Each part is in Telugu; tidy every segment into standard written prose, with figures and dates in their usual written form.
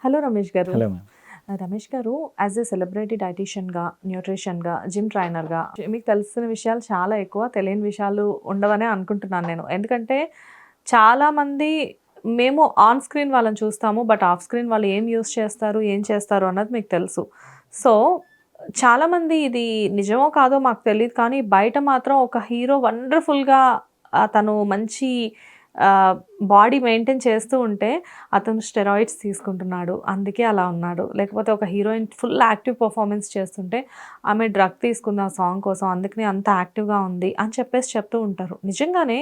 హలో రమేష్ గారు. Hello ma'am. రమేష్ గారు యాజ్ ఎ సెలబ్రిటీ డైటీషియన్‌గా, న్యూట్రిషన్‌గా, జిమ్ ట్రైనర్‌గా మీకు తెలిసిన విషయాలు చాలా ఎక్కువ. తెలియని విషయాలు ఉండవనే అనుకుంటున్నాను నేను. ఎందుకంటే చాలామంది మేము ఆన్ స్క్రీన్ వాళ్ళని చూస్తాము. బట్ ఆఫ్ స్క్రీన్ వాళ్ళు ఏం యూజ్ చేస్తారు, ఏం చేస్తారు అన్నది మీకు తెలుసు. సో, చాలామంది ఇది నిజమో కాదో మాకు తెలీదు. కానీ బయట మాత్రం ఒక హీరో వండర్‌ఫుల్‌గా తను మంచి బాడీ మెయింటైన్ చేస్తూ ఉంటే అతను స్టెరాయిడ్స్ తీసుకుంటున్నాడు. అందుకే అలా ఉన్నాడు. లేకపోతే ఒక హీరోయిన్ ఫుల్ యాక్టివ్ పెర్ఫార్మన్స్ చేస్తుంటే ఆమె డ్రగ్ తీసుకుంది ఆ సాంగ్ కోసం. అందుకనే అంత యాక్టివ్‌గా ఉంది అని చెప్పేసి చెప్తూ ఉంటారు. నిజంగానే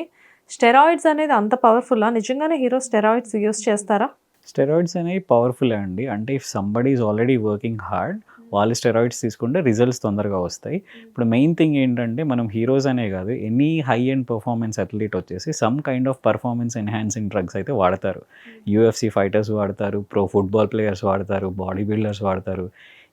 స్టెరాయిడ్స్ అనేది అంత పవర్‌ఫుల్లా? నిజంగానే హీరో స్టెరాయిడ్స్ యూజ్ చేస్తారా? స్టెరాయిడ్స్ అనేవి పవర్‌ఫుల్లే అండి. అంటే if somebody is already working hard, వాళ్ళు స్టెరాయిడ్స్ తీసుకుంటే రిజల్ట్స్ తొందరగా వస్తాయి. ఇప్పుడు మెయిన్ థింగ్ ఏంటంటే మనం హీరోస్ అనే కాదు, any high end performance athlete వచ్చేసి some kind of performance enhancing drugs అయితే వాడతారు. యూఎఫ్‌సీ ఫైటర్స్ వాడతారు, ప్రో ఫుట్బాల్ ప్లేయర్స్ వాడతారు, బాడీ బిల్డర్స్ వాడతారు.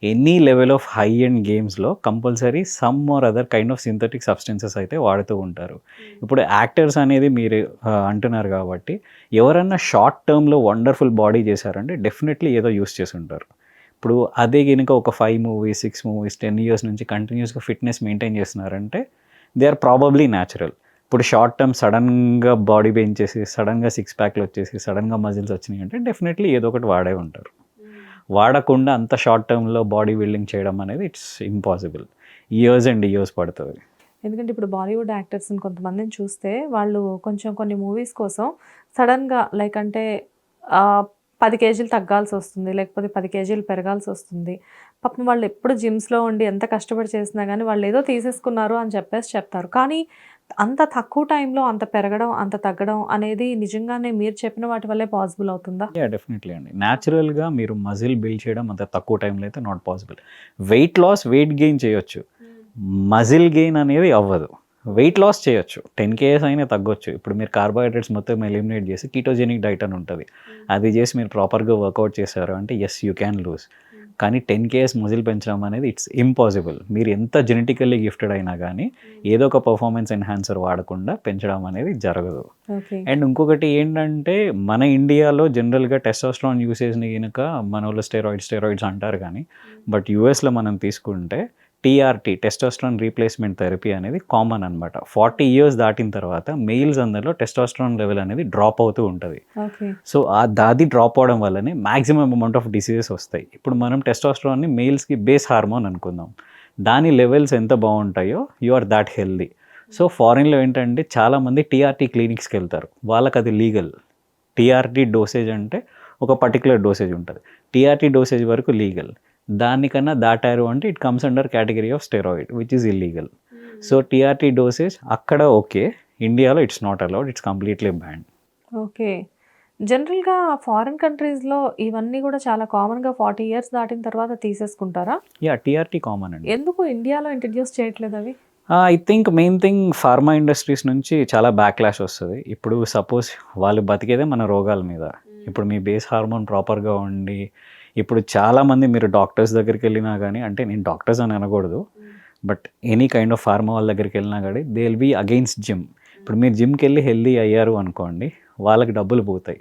Any level of high end గేమ్స్‌లో compulsory some or other kind of synthetic substances అయితే వాడుతూ ఉంటారు. ఇప్పుడు యాక్టర్స్ అనేది మీరు అంటున్నారు కాబట్టి ఎవరన్నా షార్ట్ టర్మ్‌లో వండర్‌ఫుల్ బాడీ చేశారంటే డెఫినెట్‌లీ ఏదో యూజ్ చేసుంటారు. ఇప్పుడు అదే గనుక ఒక 5 మూవీస్, 6 మూవీస్, 10 ఇయర్స్ నుంచి కంటిన్యూస్‌గా ఫిట్‌నెస్ మెయింటైన్ చేస్తున్నారంటే దే ఆర్ ప్రాబబ్లీ న్యాచురల్. ఇప్పుడు షార్ట్ టర్మ్ సడెన్‌గా బాడీ పెంచేసి, సడెన్‌గా సిక్స్ ప్యాక్‌లు వచ్చేసి, సడెన్‌గా మజిల్స్ వచ్చినాయి అంటే డెఫినెట్‌లీ ఏదో ఒకటి వాడే ఉంటారు. వాడకుండా అంత షార్ట్ టర్మ్‌లో బాడీ బిల్డింగ్ చేయడం అనేది it's impossible. Years and years పడతది. ఎందుకంటే ఇప్పుడు బాలీవుడ్ యాక్టర్స్‌ని కొంతమందిని చూస్తే వాళ్ళు కొంచెం కొన్ని మూవీస్ కోసం సడెన్‌గా లైక్ అంటే 10 కేజీలు తగ్గాల్సొస్తుంది. లేకపోతే 10 కేజీలు పెరగాల్సొస్తుంది. పాపం వాళ్ళు ఎప్పుడు జిమ్స్‌లో ఉండి ఎంత కష్టపడి చేసినా గానీ వాళ్ళేదో తీసేసుకున్నారు అని చెప్పేసి చెప్తారు. కానీ అంత తక్కువ టైంలో అంత పెరగడం, అంత తగ్గడం అనేది నిజంగానే మీరు చెప్పిన వాటి వల్లే పాసిబుల్ అవుతుందా? యాహ్! డెఫినెట్‌లీ అండి. న్యాచురల్‌గా మీరు మజిల్ బిల్డ్ చేయడం అంత తక్కువ టైంలో అయితే not possible. Weight loss, weight gain చేయొచ్చు. మజిల్ గెయిన్ అనేది అవ్వదు. వెయిట్ లాస్ చేయొచ్చు. 10 కేజెస్ అయినా తగ్గొచ్చు. ఇప్పుడు మీరు కార్బోహైడ్రేట్స్ మొత్తం ఎలిమినేట్ చేసి కీటోజెనిక్ డైట్ అని ఉంటది. అది చేసి మీరు ప్రాపర్‌గా వర్కౌట్ చేశారు అంటే యెస్ యూ క్యాన్ లూజ్. కానీ 10 కేజెస్ మజిల్ పెంచడం అనేది ఇట్స్ ఇంపాసిబుల్. మీరు ఎంత జెనెటికల్లీ గిఫ్టెడ్ అయినా గానీ ఏదో ఒక పర్ఫార్మెన్స్ ఎన్హాన్సర్ వాడకుండా పెంచడం అనేది జరగదు. ఓకే. అండ్ ఇంకొకటి ఏంటంటే మన ఇండియాలో జనరల్‌గా టెస్టోస్టెరాన్ యూసేజ్‌ని గనుక మనోళ్ళు స్టెరాయిడ్స్ అంటారు కానీ బట్ యూఎస్‌లో మనం తీసుకుంటే టీఆర్‌టీ టెస్టోస్టెరాన్ రీప్లేస్‌మెంట్ థెరపీ అనేది కామన్ అనమాట. 40 ఇయర్స్ దాటిన తర్వాత మెయిల్స్ అందరిలో టెస్టోస్టెరాన్ లెవెల్ అనేది డ్రాప్ అవుతూ ఉంటది. ఓకే. సో, అది డ్రాప్ అవ్వడం వల్లనే మాక్సిమం అమౌంట్ ఆఫ్ డిసీజెస్ వస్తాయి. ఇప్పుడు మనం టెస్టోస్టెరాన్‌ని మేల్స్‌కి బేస్ హార్మోన్ అనుకుందాం. దాని లెవెల్స్ ఎంత బావుంటాయో you are thought healthy. So, ఫారిన్‌లో ఏంటంటే చాలామంది టీఆర్‌టీ క్లినిక్స్‌కెళ్తారు. వాళ్ళకది లీగల్. టీఆర్‌టీ డోసేజ్ అంటే ఒక పర్టిక్యులర్ డోసేజ్ ఉంటది. టీఆర్‌టీ డోసేజ్ వరకు లీగల్. దానికన్నా దాటారు అంటే it comes under category of steroid which is illegal. So, TRT dosage అక్కడ ఓకే. ఇండియాలో ఇట్స్ నాట్ అలౌడ్. ఇట్స్ కంప్లీట్‌లీ బ్యాన్డ్. ఓకే. జనరల్‌గా ఫారిన్ కంట్రీస్‌లో ఇవన్నీ గూడా చాలా కామన్‌గా 40 ఇయర్స్ దాటిన తర్వాత తీసేసుకుంటారా? యాహ్! టీఆర్‌టీ కామన్ అండి. ఎందుకు ఇండియాలో ఇంట్రొడ్యూస్ చేయట్లేదవి? I think main thing pharma industries నుంచి చాలా బ్యాక్‌లాష్ వస్తది. ఇప్పుడు సపోజ్ వాళ్ళు బతికేదే మన రోగాల మీద. ఇప్పుడు మీ బేస్ హార్మోన్ ప్రాపర్‌గా ఉండి, ఇప్పుడు చాలామంది మీరు డాక్టర్స్ దగ్గరికెళ్ళినా గానీ, అంటే నేను డాక్టర్స్ అని అనకూడదు. But any kind of pharma వాళ్ళ దగ్గరికెళ్ళినా గానీ they will be against gym. ఇప్పుడు మీరు జిమ్‌కెళ్ళి హెల్తీ అయ్యారు అనుకోండి, వాళ్ళకి డబ్బులు పోతాయి.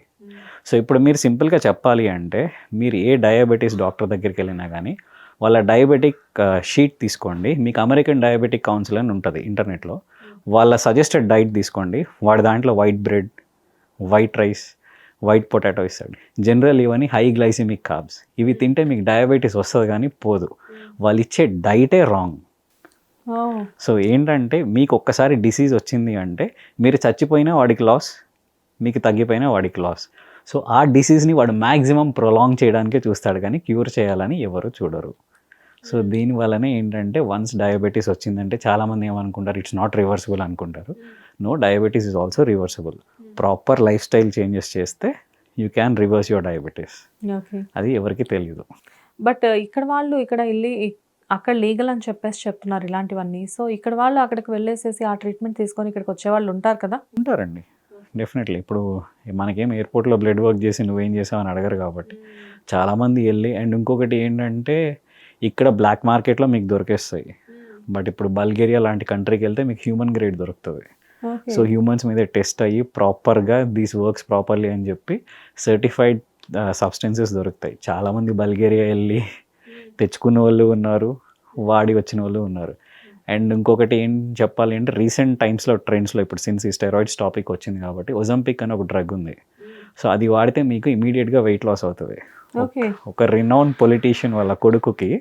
సో, ఇప్పుడు మీరు సింపుల్‌గా చెప్పాలి అంటే, మీరు ఏ డయాబెటిస్ డాక్టర్ దగ్గరికెళ్ళినా గానీ, వాళ్ళ డయాబెటిక్ షీట్ తీసుకోండి. మీకు అమెరికన్ డయాబెటిక్ కౌన్సిల్ అని ఉంటది ఇంటర్నెట్‌లో. వాళ్ళ సజెస్టెడ్ డైట్ తీసుకోండి. వాడి దాంట్లో white bread, white rice, white potato ఇస్తాడు. జనరల్ ఇవన్నీ హై గ్లైసెమిక్ కార్బ్స్. ఇవి తింటే మీకు డయాబెటిస్ వస్తది గానీ పోదు. వాళ్ళిచ్చే డైటే రాంగ్. ఓహ్! సో, ఏంటంటే మీకు ఒక్కసారి డిసీజ్ వచ్చింది అంటే, మీరు చచ్చిపోయినా వాడికి లాస్, మీకు తగ్గిపోయినా వాడికి లాస్. సో, ఆ డిసీజ్‌ని వాడు మాక్సిమం ప్రొలాంగ్ చేయడానికే చూస్తాడు కానీ క్యూర్ చేయాలని ఎవరు చూడరు. సో, దీని వల్లనే ఏంటంటే వన్స్ డయాబెటిస్ వచ్చిందంటే చాలామంది ఏమనుకుంటారు ఇట్స్ నాట్ రివర్సిబుల్ అనుకుంటారు. No, diabetes is also reversible. Proper life style changes చేస్తే you can reverse your diabetes. Okay. అది ఎవరికీ తెలీదు. బట్ ఇక్కడ వాళ్ళు ఇక్కడ ఎళ్లి అక్కడ లీగల్ అని చెప్పేసి చెప్తున్నారు ఇలాంటివన్నీ. సో, ఇక్కడ వాళ్ళు అక్కడికి వెళ్ళేసేసి ఆ ట్రీట్మెంట్ తీసుకొని ఇక్కడికొచ్చేవాళ్ళు ఉంటారు కదా! ఉంటారండి. డెఫినెట్‌లీ. ఇప్పుడు మనకేం ఎయిర్‌పోర్ట్‌లో బ్లడ్ వర్క్ చేసి నువ్వేం చేసావు అని అడగరు కాబట్టి. చాలామంది ఎళ్లి అండ్ ఇంకొకటి ఏంటంటే ఇక్కడ బ్లాక్ మార్కెట్‌లో మీకు దొరికేస్తాయి. బట్ ఇప్పుడు బల్గేరియా లాంటి కంట్రీకెళ్తే మీకు హ్యూమన్ గ్రేడ్ దొరుకుతది. ఓకే. సో, హ్యూమన్స్ మీద టెస్ట్ అయ్యి ప్రాపర్‌గా దిస్ వర్క్స్ ప్రాపర్‌లీ అని చెప్పి సర్టిఫైడ్ సబ్స్టెన్సెస్ దొరుకుతాయి. చాలామంది బల్గేరియా వెళ్ళి తెచ్చుకున్న వాళ్ళు ఉన్నారు, వాడి వచ్చిన వాళ్ళు ఉన్నారు. అండ్ ఇంకొకటి ఏం చెప్పాలి అంటే రీసెంట్ టైమ్స్లో ట్రెండ్స్లో ఇప్పుడు సిన్స్ ఈ స్టెరాయిడ్స్ టాపిక్ వచ్చింది కాబట్టి ఒజంపిక్ అని ఒక డ్రగ్ ఉంది. సో అది వాడితే మీకు ఇమీడియట్గా వెయిట్ లాస్ అవుతుంది. ఓకే. ఒక రినౌన్ పొలిటీషియన్ వాళ్ళ కొడుకుకి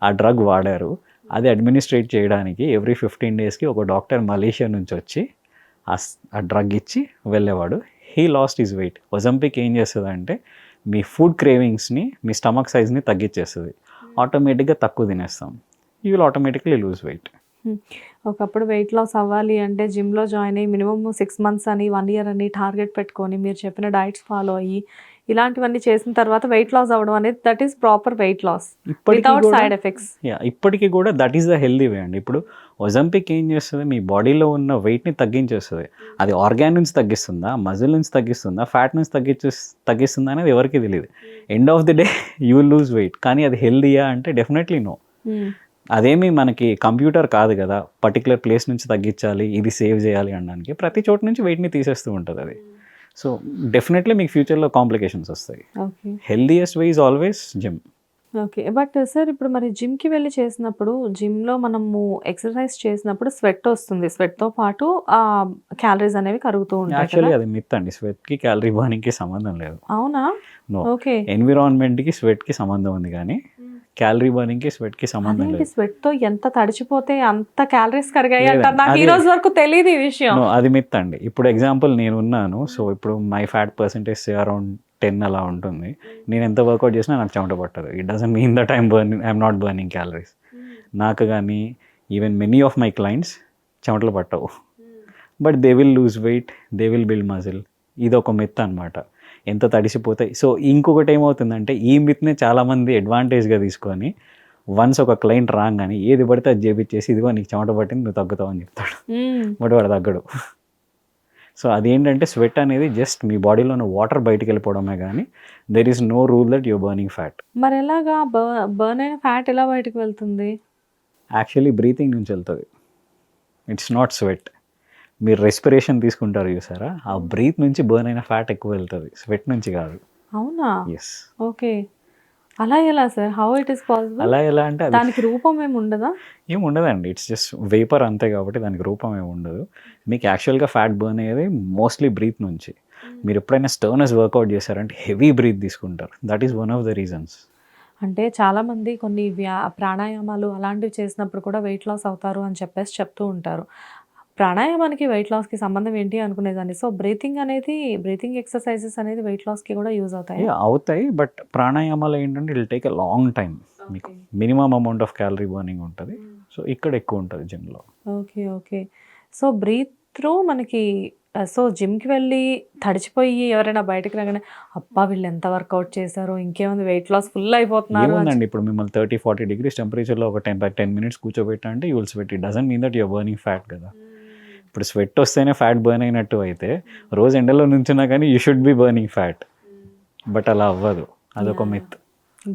ఆ డ్రగ్ వాడారు. అది అడ్మినిస్ట్రేట్ చేయడానికి ఎవ్రీ 15 డేస్కి ఒక డాక్టర్ మలేషియా నుంచి వచ్చి ఆ డ్రగ్ ఇచ్చి వెళ్ళేవాడు. He lost his weight. Ozempic ఏం చేస్తుంది అంటే మీ ఫుడ్ క్రేవింగ్స్ని, మీ స్టమక్ సైజ్ని తగ్గించేస్తుంది. ఆటోమేటిక్గా తక్కువ తినేస్తాం, you will automatically lose weight. ఒకప్పుడు వెయిట్ లాస్ అవ్వాలి అంటే జిమ్లో జాయిన్ అయ్యి మినిమమ్ 6 months అని 1 year అని టార్గెట్ పెట్టుకొని మీరు చెప్పిన డైట్స్ ఫాలో అయ్యి ఇలాంటివన్నీ చేసిన తర్వాత వెయిట్ లాస్ అవ్వడం అనేది that is proper weight loss without side effects. ఇప్పటికీ కూడా that is the healthy way అండి. ఇప్పుడు ఒజంపిక్ ఏం చేస్తుంది, మీ బాడీలో ఉన్న వెయిట్ని తగ్గించేస్తుంది. అది ఆర్గాన్ నుంచి తగ్గిస్తుందా, మజిల్ నుంచి తగ్గిస్తుందా, ఫ్యాట్ నుంచి తగ్గిస్తుందా అనేది ఎవరికి తెలియదు. End of the day you lose weight. కానీ అది హెల్దీయా అంటే డెఫినెట్లీ నో. అదేమి మనకి కంప్యూటర్ కాదు కదా, పర్టికులర్ ప్లేస్ నుంచి తగ్గించాలి, ఇది సేవ్ చేయాలి అనడానికి. ప్రతి చోట నుంచి వెయిట్ని తీసేస్తూ ఉంటుంది అది. సో డెఫినెట్లీ మీకు ఫ్యూచర్లో కాంప్లికేషన్స్ వస్తాయి. Okay. Healthiest way is always gym. Okay. But sir ఇప్పుడు మరి జిమ్కి వెళ్ళి చేసినప్పుడు జిమ్లో మనము ఎక్సర్సైజ్ చేసినప్పుడు స్వెట్ వస్తుంది, స్వెట్తో పాటు క్యాలరీస్ అనేవి కరుగుతూ ఉంటాయి. యాక్చువల్లీ అది మిత్ అండి. స్వెట్కి క్యాలరీ బర్నింగ్కి సంబంధం లేదు. అవునా? నో. ఓకే. ఎన్విరాన్మెంట్కి స్వెట్కి సంబంధం ఉంది కానీ క్యాలరీ బర్నింగ్కి స్వెట్కి సంబంధం లేదు. స్వెట్తో ఎంత తడిచిపోతే అంత క్యాలరీస్ కరిగాయి లేదండి. అంటారు. నాకు ఈ రోజు వరకు తెలియదు ఈ విషయం. No, అది మిత్ అండి. ఇప్పుడు ఎగ్జాంపుల్ నేను ఉన్నాను, సో ఇప్పుడు మై ఫ్యాట్ పర్సెంటేజ్ అరౌండ్ 10 అలా ఉంటుంది. నేను ఎంత వర్కౌట్ చేసినా నాకు చెమట పట్టదు. It doesn't mean that I'm not burning calories. నాకు కానీ even many of my clients చెమటలు పట్టవు, but they will lose weight, they will build muscle. ఇది ఒక మిత్ అనమాట. ఎంత తడిసిపోతాయి. సో ఇంకొకటి ఏమవుతుందంటే ఈ మిత్ని చాలామంది అడ్వాంటేజ్గా తీసుకొని వన్స్ ఒక క్లయింట్ రాగానే ఏది పడితే అది చేపించేసి ఇదిగో నీకు చెమట పట్టింది నువ్వు తగ్గుతావు అని చెప్తాడు. బట్ వాడు తగ్గడు. సో అదేంటంటే స్వెట్ అనేది జస్ట్ మీ బాడీలో ఉన్న వాటర్ బయటికి వెళ్ళిపోవడమే కానీ there is no rule that you're burning fat. మరి ఎలాగా బర్న్ అయిన ఫ్యాట్ ఎలా బయటకు వెళ్తుంది? యాక్చువల్లీ బ్రీతింగ్ నుంచి వెళ్తుంది. It's not sweat. మీరు రెస్పిరేషన్ తీసుకుంటారు చూసారా, ఆ బ్రీత్ నుంచి బర్న్ అయిన ఫ్యాట్ ఎక్కువ వెళ్తుంది, స్వెట్ నుంచి కాదు. అవునా? ఎస్. ఓకే. అలా ఎలా sir? How it is possible? అలా ఎలా అంటే దానికి రూపం ఏమి ఉండదా? ఏమి ఉండదండి. ఇట్స్ జస్ట్ వేపర్ అంతే కాబట్టి దానికి రూపం ఏమి ఉండదు. మీకు యాక్చువల్గా ఫ్యాట్ బర్న్ అయ్యేది మోస్ట్లీ బ్రీత్ నుంచి. మీరు ఎప్పుడైనా స్టర్నస్ వర్కౌట్ చేశారంటే హెవీ బ్రీత్ తీసుకుంటారు. That is one of the reasons. అంటే చాలామంది కొన్ని ప్రాణాయామాలు అలాంటివి చేసినప్పుడు కూడా వెయిట్ లాస్ అవుతారు అని చెప్పేసి చెప్తూ ఉంటారు. ప్రాణాయామానికి వెయిట్ లాస్కి సంబంధం ఏంటి అనుకునేదాన్ని. సో బ్రీతింగ్ ఎక్సర్సైజెస్ అనేది వెయిట్ లాస్కి కూడా యూజ్ అవుతాయి. బట్ ప్రాణాయామాలు ఏంటంటే it take a long time. మీకు minimum amount of calorie burning ఉంటుంది. సో ఇక్కడ ఎక్కువ ఉంటుంది జిమ్లో. ఓకే. సో బ్రీత్ త్రూ మనకి సో జిమ్కి వెళ్ళి తడిచిపోయి ఎవరైనా బయటకు రాగానే అబ్బా వీళ్ళు ఎంత వర్కౌట్ చేశారు, ఇంకేముంది వెయిట్ లాస్ ఫుల్ అయిపోతున్నారు. ఏముందండి, ఇప్పుడు మిమ్మల్ని 30-40 degrees టెంపరేచర్లో ఒక 10 minutes కూర్చోబెట్టా అంటే you will sweat. It doesn't mean that you're burning fat కదా. ఇప్పుడు స్వెట్ వస్తేనే ఫ్యాట్ బర్న్ అయినట్టు అయితే రోజు ఎండలో నుంచున్నా కానీ you should be burning fat. But అలా అవ్వదు, అదొక మిత్.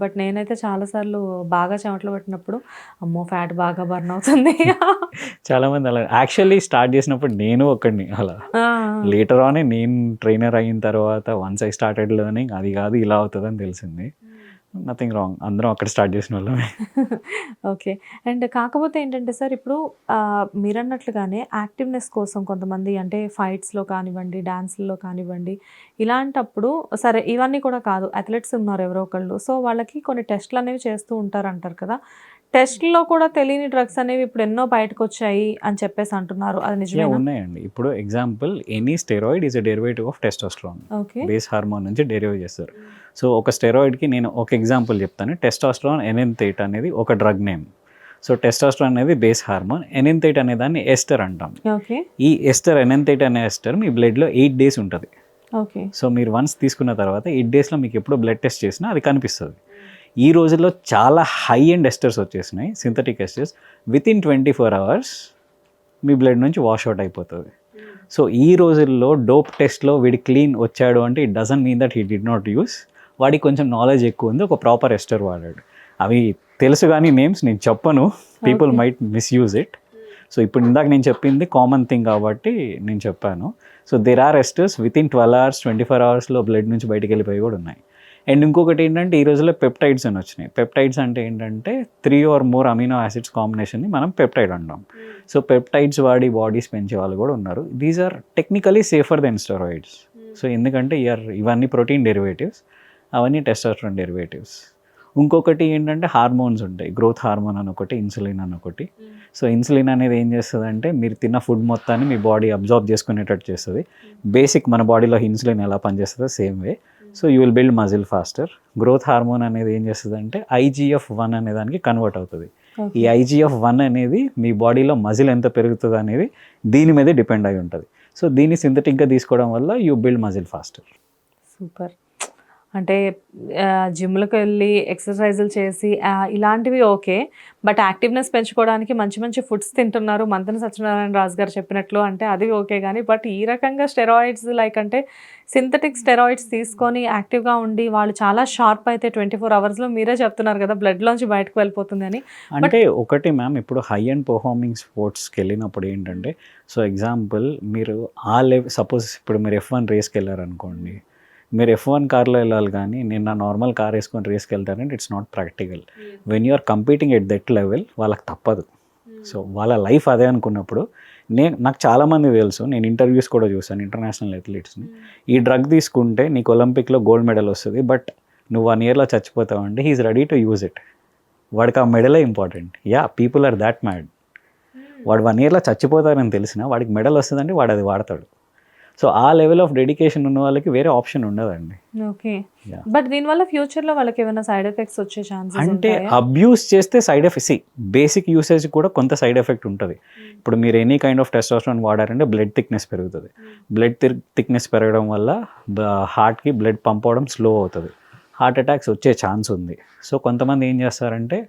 బట్ నేనైతే చాలాసార్లు బాగా చెమటలు పట్టినప్పుడు అమ్మో ఫ్యాట్ బాగా బర్న్ అవుతుంది. చాలామంది అలా యాక్చువల్లీ స్టార్ట్ చేసినప్పుడు నేను ఒకడిని అలా. లేటర్ ఆన్ నేను ట్రైనర్ అయిన తర్వాత వన్స్ ఐ స్టార్టెడ్ లెర్నింగ్ అది కాదు ఇలా అవుతుందని తెలిసింది. నథింగ్ రాంగ్, అందరం అక్కడ స్టార్ట్ చేసిన వాళ్ళమే. ఓకే. అండ్ కాకపోతే ఏంటంటే సార్ ఇప్పుడు మీరు అన్నట్లుగానే యాక్టివ్నెస్ కోసం కొంతమంది అంటే ఫైట్స్లో కానివ్వండి, డ్యాన్స్లో కానివ్వండి, ఇలాంటప్పుడు సరే ఇవన్నీ కూడా కాదు, అథ్లెట్స్ ఉన్నారు ఎవరో ఒకళ్ళు, సో వాళ్ళకి కొన్ని టెస్ట్లు అనేవి చేస్తూ ఉంటారు అంటారు కదా. టెస్ట్లో కూడా తెలియని డ్రగ్స్ అనేవి ఇప్పుడు ఎన్నో బయటకు వచ్చాయి అని చెప్పేసి అంటున్నారు. అది నిజమే? ఉన్నాయండి. ఇప్పుడు example any steroid is a derivative of testosterone. Base hormone నుంచి డెరివేట్ చేస్తారు. సో ఒక స్టెరాయిడ్కి నేను ఒక ఎగ్జాంపుల్ చెప్తాను. టెస్టోస్టెరాన్ ఎనెంథేట్ అనేది ఒక డ్రగ్ నేమ్. సో టెస్టోస్టెరాన్ అనేది బేస్ హార్మోన్, ఎనెంథేట్ అనే దాన్ని ఎస్టర్ అంటాం. ఈ ఎస్టర్ ఎనెంథేట్ అనే ఎస్టర్ మీ బ్లడ్లో 8 days ఉంటుంది. సో మీరు వన్స్ తీసుకున్న తర్వాత 8 daysలో మీకు ఎప్పుడు బ్లడ్ టెస్ట్ చేసినా అది కనిపిస్తుంది. ఈ రోజుల్లో చాలా హై ఎండ్ ఎస్టర్స్ వచ్చేసినాయి, సింథటిక్ ఎస్టర్స్. వితిన్ 24 hours మీ బ్లడ్ నుంచి వాష్ అవుట్ అయిపోతుంది. సో ఈ రోజుల్లో డోప్ టెస్ట్లో వీడి క్లీన్ వచ్చాడు అంటే it doesn't mean that he did not use. వాడికి కొంచెం నాలెడ్జ్ ఎక్కువ ఉంది, ఒక ప్రాపర్ ఎస్టర్ వాడాడు. అవి తెలుసు కానీ నేమ్స్ నేను చెప్పను, people might misuse it. So ఇప్పుడు ఇందాక నేను చెప్పింది కామన్ థింగ్ కాబట్టి నేను చెప్పాను. So there are esters within 12 hours 24 hours blood నుంచి బయటికి వెళ్ళిపోయి కూడా ఉన్నాయి. అండ్ ఇంకొకటి ఏంటంటే ఈ రోజుల్లో పెప్టైడ్స్ అని వచ్చినాయి. పెప్టైడ్స్ అంటే ఏంటంటే 3 or more అమినో యాసిడ్స్ కాంబినేషన్ని మనం పెప్టైడ్ అంటాం. సో పెప్టైడ్స్ వాడి బాడీస్ పెంచే వాళ్ళు కూడా ఉన్నారు. These are technically safer than steroids. So ఎందుకంటే ఇవన్నీ ప్రోటీన్ డెరివేటివ్స్, అవన్నీ టెస్టోస్టెరాన్ డెరివేటివ్స్. ఇంకొకటి ఏంటంటే హార్మోన్స్ ఉంటాయి, గ్రోత్ హార్మోన్ అని ఒకటి, ఇన్సులిన్ అని ఒకటి. సో ఇన్సులిన్ అనేది ఏం చేస్తుంది అంటే మీరు తిన్న ఫుడ్ మొత్తాన్ని మీ బాడీ అబ్జార్బ్ చేసుకునేటట్టు చేస్తుంది. బేసిక్ మన బాడీలో ఇన్సులిన్ ఎలా పనిచేస్తుందో same way. So you will build muscle faster. Growth hormone అనేది ఏం చేస్తుంది అంటే IGF-1 అనే దానికి కన్వర్ట్ అవుతుంది. ఈ IGF-1 అనేది మీ బాడీలో మజిల్ ఎంత పెరుగుతుంది అనేది దీని మీదే డిపెండ్ అయి ఉంటుంది. సో దీన్ని సింథటిక్గా తీసుకోవడం వల్ల you build muscle faster. Super. అంటే జిమ్లకు వెళ్ళి ఎక్సర్సైజులు చేసి ఇలాంటివి ఓకే, బట్ యాక్టివ్నెస్ పెంచుకోవడానికి మంచి మంచి ఫుడ్స్ తింటున్నారు మంతెన సత్యనారాయణ రాజు గారు చెప్పినట్లు, అంటే అది ఓకే. కానీ బట్ ఈ రకంగా స్టెరాయిడ్స్ లైక్ అంటే సింథటిక్ స్టెరాయిడ్స్ తీసుకొని యాక్టివ్గా ఉండి వాళ్ళు చాలా షార్ప్ అయితే 24 అవర్స్లో మీరే చెప్తున్నారు కదా బ్లడ్లోంచి బయటకు వెళ్ళిపోతుంది అని. అంటే ఒకటి మ్యామ్, ఇప్పుడు హై అండ్ పర్ఫార్మింగ్ స్పోర్ట్స్కి వెళ్ళినప్పుడు ఏంటంటే, సో ఎగ్జాంపుల్ మీరు సపోజ్ ఇప్పుడు మీరు F1 రేస్కి వెళ్ళారనుకోండి, మీరు F1 కార్లో వెళ్ళాలి కానీ నేను నా నార్మల్ కార్ వేసుకొని రేస్కి వెళ్తానంటే it's not practical. When you're competing at that level వాళ్ళకి తప్పదు. సో వాళ్ళ లైఫ్ అదే అనుకున్నప్పుడు నాకు చాలామంది తెలుసు, నేను ఇంటర్వ్యూస్ కూడా చూసాను ఇంటర్నేషనల్ అథ్లీట్స్ని. ఈ డ్రగ్ తీసుకుంటే నీకు ఒలింపిక్లో గోల్డ్ మెడల్ వస్తుంది, బట్ నువ్వు 1 yearలో చచ్చిపోతావు అంటే he is ready to use it. వాడికి ఆ మెడలే important. People are that mad. వాడు 1 yearలో చచ్చిపోతారని తెలిసినా వాడికి మెడల్ వస్తుందంటే వాడు అది వాడతాడు. సో ఆ లెవెల్ ఆఫ్ డెడికేషన్ ఉన్న వాళ్ళకి వేరే ఆప్షన్ ఉండదండి. ఓకే, బట్ దీనివల్ల ఫ్యూచర్లో వాళ్ళకి ఏమైనా సైడ్ ఎఫెక్ట్స్ వచ్చే ఛాన్సెస్ అంటే అబ్యూస్ చేస్తే సైడ్ ఎఫెక్ట్, బేసిక్ యూసేజ్ కూడా కొంత సైడ్ ఎఫెక్ట్ ఉంటుంది. ఇప్పుడు మీరు ఎనీ కైండ్ ఆఫ్ టెస్టోస్టెరాన్ వాడారంటే బ్లడ్ థిక్నెస్ పెరుగుతుంది. బ్లడ్ థిక్నెస్ పెరగడం వల్ల హార్ట్కి బ్లడ్ పంప్ అవడం స్లో అవుతుంది, హార్ట్ అటాక్స్ వచ్చే ఛాన్స్ ఉంది. సో కొంతమంది ఏం చేస్తారంటే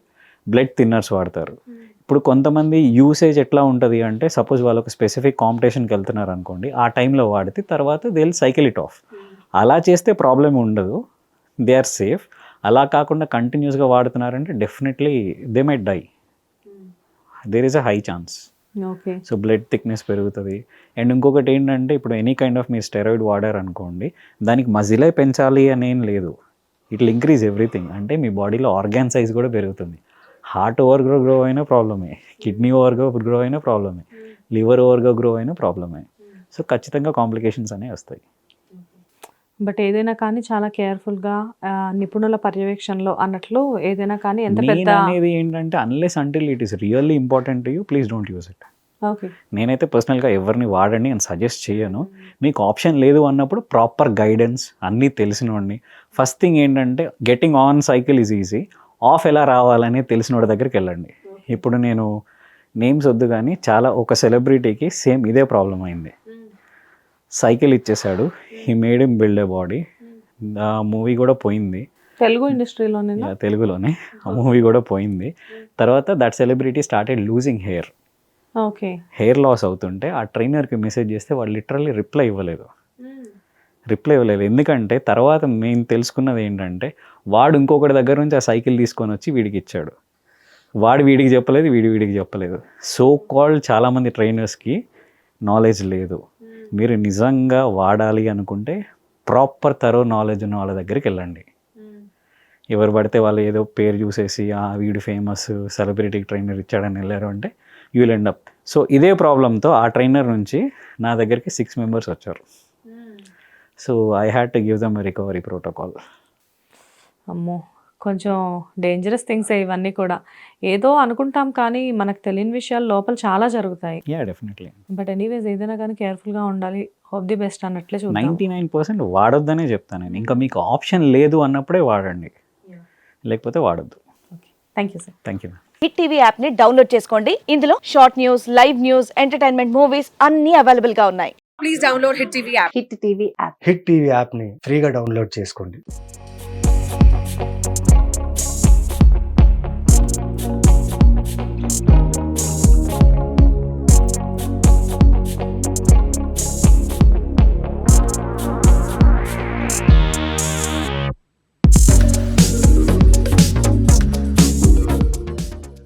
బ్లడ్ థిన్నర్స్ వాడతారు. ఇప్పుడు కొంతమంది యూసేజ్ ఎట్లా ఉంటుంది అంటే, సపోజ్ వాళ్ళు ఒక స్పెసిఫిక్ కాంపిటీషన్కి వెళ్తున్నారు అనుకోండి, ఆ టైంలో వాడితే తర్వాత they will cycle it of. అలా చేస్తే ప్రాబ్లం ఉండదు, దే ఆర్ సేఫ్. అలా కాకుండా కంటిన్యూస్గా వాడుతున్నారంటే definitely they might die. There is a high chance. Okay, so blood thickness పెరుగుతుంది. అండ్ ఇంకొకటి ఏంటంటే, ఇప్పుడు ఎనీ కైండ్ ఆఫ్ మీరు స్టెరాయిడ్ వాడారు అనుకోండి, దానికి మజిలే పెంచాలి అనేం లేదు, ఇట్ విల్ ఇంక్రీజ్ ఎవ్రీథింగ్. అంటే మీ బాడీలో ఆర్గాన్ సైజ్ కూడా పెరుగుతుంది. హార్ట్ ఓవర్గా గ్రో అయినా ప్రాబ్లమే, కిడ్నీ ఓవర్గా గ్రో అయినా ప్రాబ్లమే, లివర్ ఓవర్గా గ్రో అయినా ప్రాబ్లమే. సో ఖచ్చితంగా కాంప్లికేషన్స్ అనేవి వస్తాయి. బట్ ఏదైనా కానీ చాలా కేర్ఫుల్గా నిపుణుల పర్యవేక్షణలో అన్నట్లు ఏదైనా కానీ ఎంత పెద్ద అనేది ఏంటంటే, unless until it is really important to you, please don't use it. Okay, నేనైతే పర్సనల్గా ఎవరిని వాడండి అని సజెస్ట్ చేయను. మీకు ఆప్షన్ లేదు అన్నప్పుడు ప్రాపర్ గైడెన్స్ అన్నీ తెలిసినోడిని. ఫస్ట్ థింగ్ ఏంటంటే, getting on cycle is easy, of ఎలా రావాలని తెలిసినోడి దగ్గరికి వెళ్ళండి. ఇప్పుడు నేను నేమ్స్ వద్దు కానీ ఒక సెలబ్రిటీకి సేమ్ ఇదే ప్రాబ్లం అయింది. సైకిల్ ఇచ్చేసాడు, he made him build a body. ఆ మూవీ కూడా పోయింది, తెలుగు ఇండస్ట్రీలోనే, తెలుగులోనే ఆ మూవీ కూడా పోయింది. తర్వాత that celebrity started losing hair. Okay, hair loss అవుతుంటే ఆ ట్రైనర్కి మెసేజ్ చేస్తే వాళ్ళు లిటరల్లీ రిప్లై ఇవ్వలేదు. ఎందుకంటే తర్వాత మేము తెలుసుకున్నది ఏంటంటే, వాడు ఇంకొకటి దగ్గర నుంచి ఆ సైకిల్ తీసుకొని వచ్చి వీడికి ఇచ్చాడు. వాడు వీడికి చెప్పలేదు, వీడికి చెప్పలేదు. సో కాల్డ్ చాలామంది ట్రైనర్స్కి నాలెడ్జ్ లేదు. మీరు నిజంగా వాడాలి అనుకుంటే ప్రాపర్ థరో నాలెడ్జ్ ఉన్న వాళ్ళ దగ్గరికి వెళ్ళండి. ఎవరు పడితే వాళ్ళు ఏదో పేరు చూసేసి వీడు ఫేమస్ సెలబ్రిటీకి ట్రైనర్ ఇచ్చాడని వెళ్ళారు అంటే you will end up. So ఇదే ప్రాబ్లంతో ఆ ట్రైనర్ నుంచి నా దగ్గరికి 6 members వచ్చారు. So I had to give them recovery protocol. అమ్మో, కొంచెం డేంజరస్ థింగ్స్ ఇవన్నీ కూడా. ఏదో అనుకుంటాం కానీ మనకు తెలియని విషయాలు లోపల చాలా జరుగుతాయి. డెఫినెట్లీ. బట్ ఎనీవేస్ ఏదైనా కానీ కేర్ఫుల్గా ఉండాలి. హోప్ ది బెస్ట్ అన్నట్లే చూద్దాం. 99% వాడొద్దనే చెప్తాను నేను. ఇంకా మీకు ఆప్షన్ లేదు అన్నప్పుడే వాడండి, లేకపోతే వాడొద్దు. Thank you sir. Thank you. Hit TV app ని డౌన్లోడ్ చేసుకోండి. ఇందులో short news, live news, entertainment movies అన్ని అవైలబుల్ గా ఉన్నాయి. Please download Hit TV app. Hit TV app Hit TV యాప్ని ఫ్రీగా డౌన్లోడ్ చేసుకోండి.